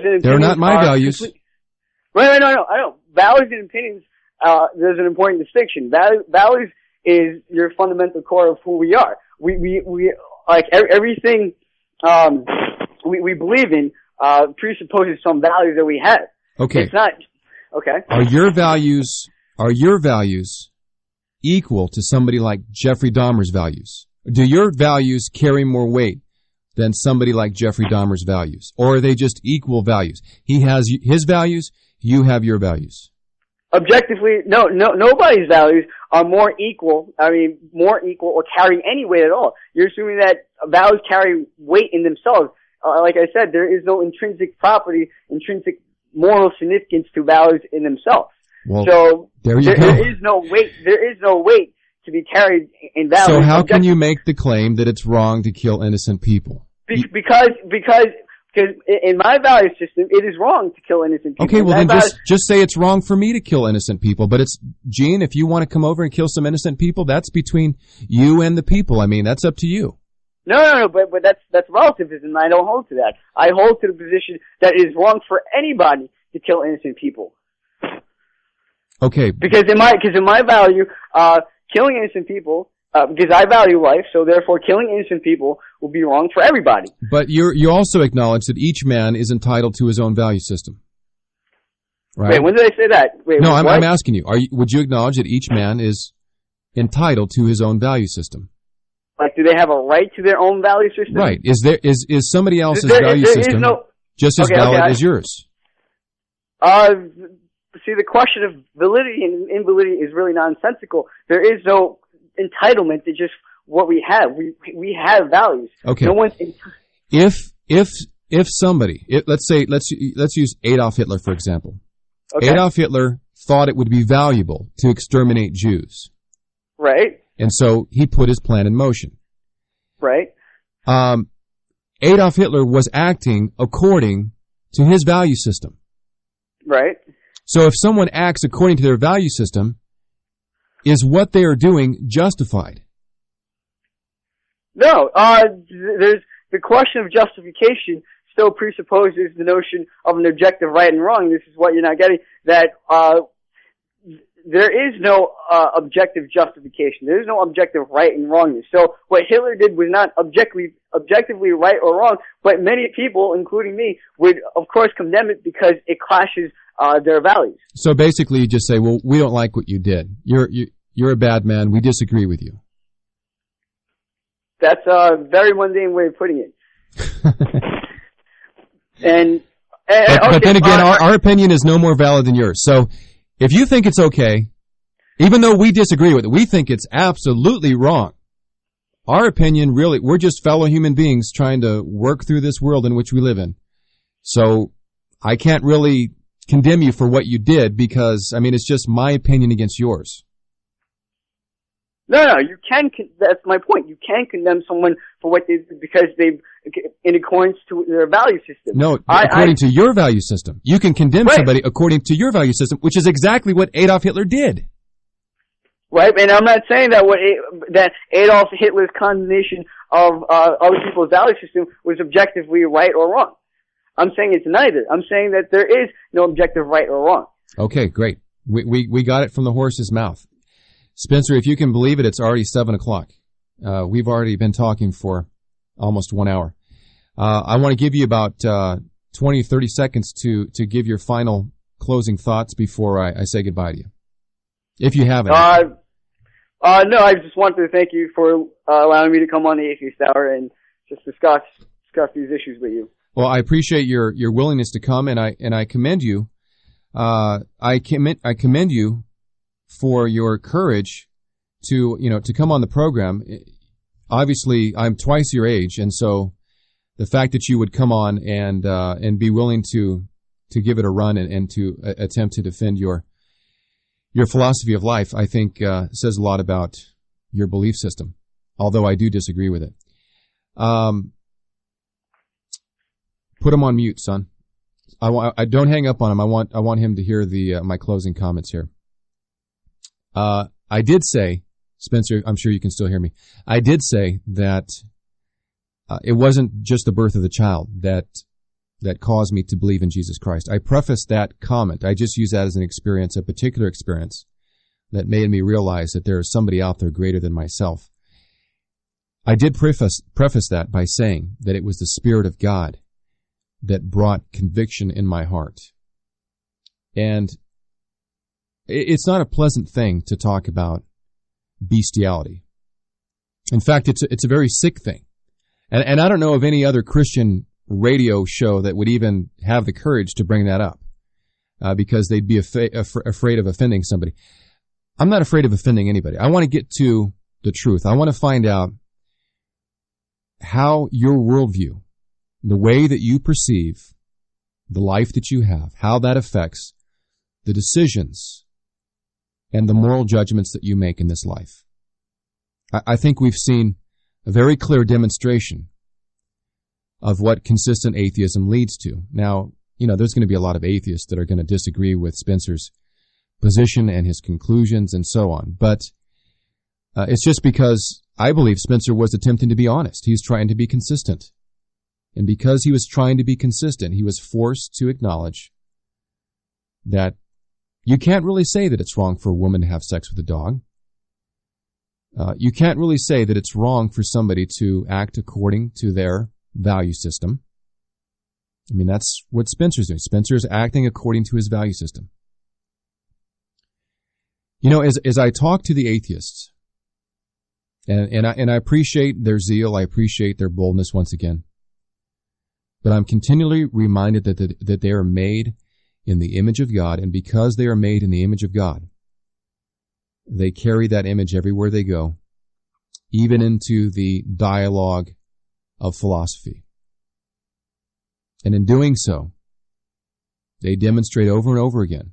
and opinions. They're not my values. Right, no, I know. Values and opinions. There's an important distinction. Values is your fundamental core of who we are. We like everything we believe in presupposes some values that we have. Okay. It's not okay. Are your values equal to somebody like Jeffrey Dahmer's values? Do your values carry more weight than somebody like Jeffrey Dahmer's values? Or are they just equal values? He has his values, you have your values. Objectively, no, nobody's values are more equal or carry any weight at all. You're assuming that values carry weight in themselves. Like I said, there is no intrinsic intrinsic moral significance to values in themselves. Well, so there is no weight to be carried in value. So how can you make the claim that it's wrong to kill innocent people? Because in my value system, it is wrong to kill innocent people. Okay, well then just say it's wrong for me to kill innocent people. But it's, Gene, if you want to come over and kill some innocent people, that's between you and the people. I mean, that's up to you. No, but that's relativism. I don't hold to that. I hold to the position that it is wrong for anybody to kill innocent people. Okay. Because in my value, killing innocent people, because I value life, so therefore killing innocent people will be wrong for everybody. But you also acknowledge that each man is entitled to his own value system, right? Wait, when did I say that? Wait, no, I'm asking you. Would you acknowledge that each man is entitled to his own value system? Like, do they have a right to their own value system? Right. Is somebody else's value system just as valid as yours? See, the question of validity and invalidity is really nonsensical. There is no entitlement to just what we have. We have values. Okay. No one's if somebody, let's use Adolf Hitler for example. Okay. Adolf Hitler thought it would be valuable to exterminate Jews. Right. And so he put his plan in motion. Right. Adolf Hitler was acting according to his value system. Right. So if someone acts according to their value system, is what they are doing justified? No. There's the question of justification still presupposes the notion of an objective right and wrong. This is what you're not getting. That there is no objective justification. There is no objective right and wrongness. So what Hitler did was not objectively right or wrong, but many people, including me, would of course condemn it because it clashes their values. So basically you just say, well, we don't like what you did. You're a bad man. We disagree with you. That's a very mundane way of putting it. But then again, our opinion is no more valid than yours. So if you think it's okay, even though we disagree with it, we think it's absolutely wrong. Our opinion, really, we're just fellow human beings trying to work through this world in which we live in. So I can't really condemn you for what you did because, I mean, it's just my opinion against yours. No, you can. That's my point. You can condemn someone for what they did because they, in accordance to their value system. No, according to your value system. You can condemn somebody according to your value system, which is exactly what Adolf Hitler did. Right, and I'm not saying that that Adolf Hitler's condemnation of other people's value system was objectively right or wrong. I'm saying it's neither. I'm saying that there is no objective right or wrong. Okay, great. We got it from the horse's mouth. Spencer, if you can believe it, it's already 7 o'clock. We've already been talking for almost 1 hour. I want to give you about 20, 30 seconds to give your final closing thoughts before I say goodbye to you. If you have any. No, I just wanted to thank you for allowing me to come on the Atheist Hour and just discuss these issues with you. Well, I appreciate your willingness to come, and I commend you. I commend you for your courage to come on the program. Obviously, I'm twice your age, and so the fact that you would come on and be willing to give it a run and to attempt to defend your philosophy of life, I think says a lot about your belief system. Although I do disagree with it. Put him on mute, son. I don't hang up on him. I want him to hear my closing comments here. I did say, Spencer, I'm sure you can still hear me. I did say that it wasn't just the birth of the child that caused me to believe in Jesus Christ. I prefaced that comment. I just used that as an experience, a particular experience that made me realize that there is somebody out there greater than myself. I did preface that by saying that it was the Spirit of God that brought conviction in my heart. And it's not a pleasant thing to talk about bestiality. In fact, it's a very sick thing. And I don't know of any other Christian radio show that would even have the courage to bring that up because they'd be afraid of offending somebody. I'm not afraid of offending anybody. I want to get to the truth. I want to find out how your worldview, the way that you perceive the life that you have, how that affects the decisions and the moral judgments that you make in this life. I think we've seen a very clear demonstration of what consistent atheism leads to. Now, there's going to be a lot of atheists that are going to disagree with Spencer's position and his conclusions and so on. But it's just because I believe Spencer was attempting to be honest. He was trying to be consistent. And because he was trying to be consistent, he was forced to acknowledge that you can't really say that it's wrong for a woman to have sex with a dog. You can't really say that it's wrong for somebody to act according to their value system. I mean, that's what Spencer's doing. Spencer's acting according to his value system. As I talk to the atheists, and I appreciate their zeal, I appreciate their boldness once again, but I'm continually reminded that they are made in the image of God, and because they are made in the image of God, they carry that image everywhere they go, even into the dialogue of philosophy. And in doing so, they demonstrate over and over again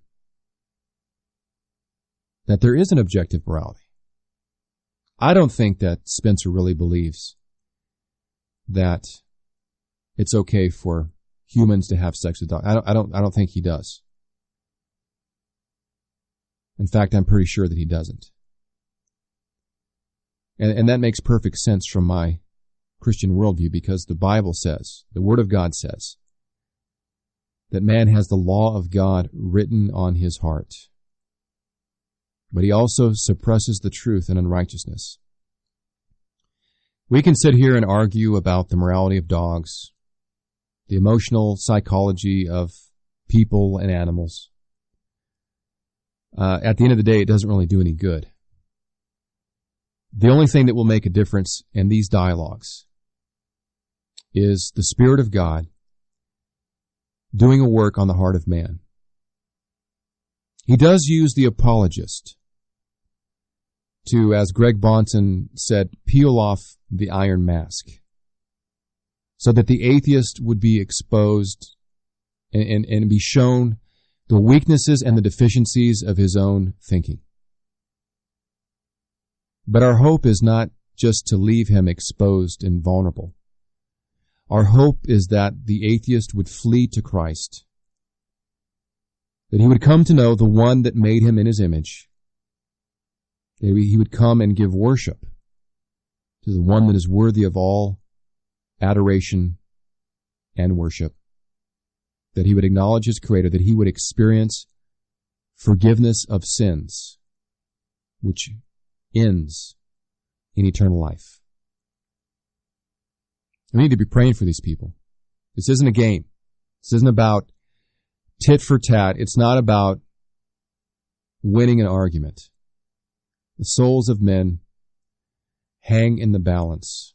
that there is an objective morality. I don't think that Spencer really believes that it's okay for humans to have sex with dogs. I don't think he does. In fact, I'm pretty sure that he doesn't. And that makes perfect sense from my Christian worldview, because the Bible says, the Word of God says, that man has the law of God written on his heart. But he also suppresses the truth in unrighteousness. We can sit here and argue about the morality of dogs, the emotional psychology of people and animals. At the end of the day, it doesn't really do any good. The only thing that will make a difference in these dialogues is the Spirit of God doing a work on the heart of man. He does use the apologist to, as Greg Bonson said, peel off the iron mask so that the atheist would be exposed and be shown the weaknesses and the deficiencies of his own thinking. But our hope is not just to leave him exposed and vulnerable. Our hope is that the atheist would flee to Christ, that he would come to know the one that made him in his image, that he would come and give worship to the one that is worthy of all adoration and worship, that he would acknowledge his Creator, that he would experience forgiveness of sins, which ends in eternal life. We need to be praying for these people. This isn't a game. This isn't about tit for tat. It's not about winning an argument. The souls of men hang in the balance.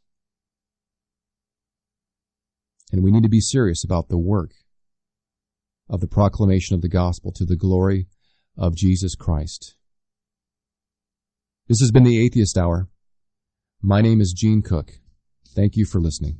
And we need to be serious about the work of the proclamation of the gospel to the glory of Jesus Christ. This has been the Atheist Hour. My name is Gene Cook. Thank you for listening.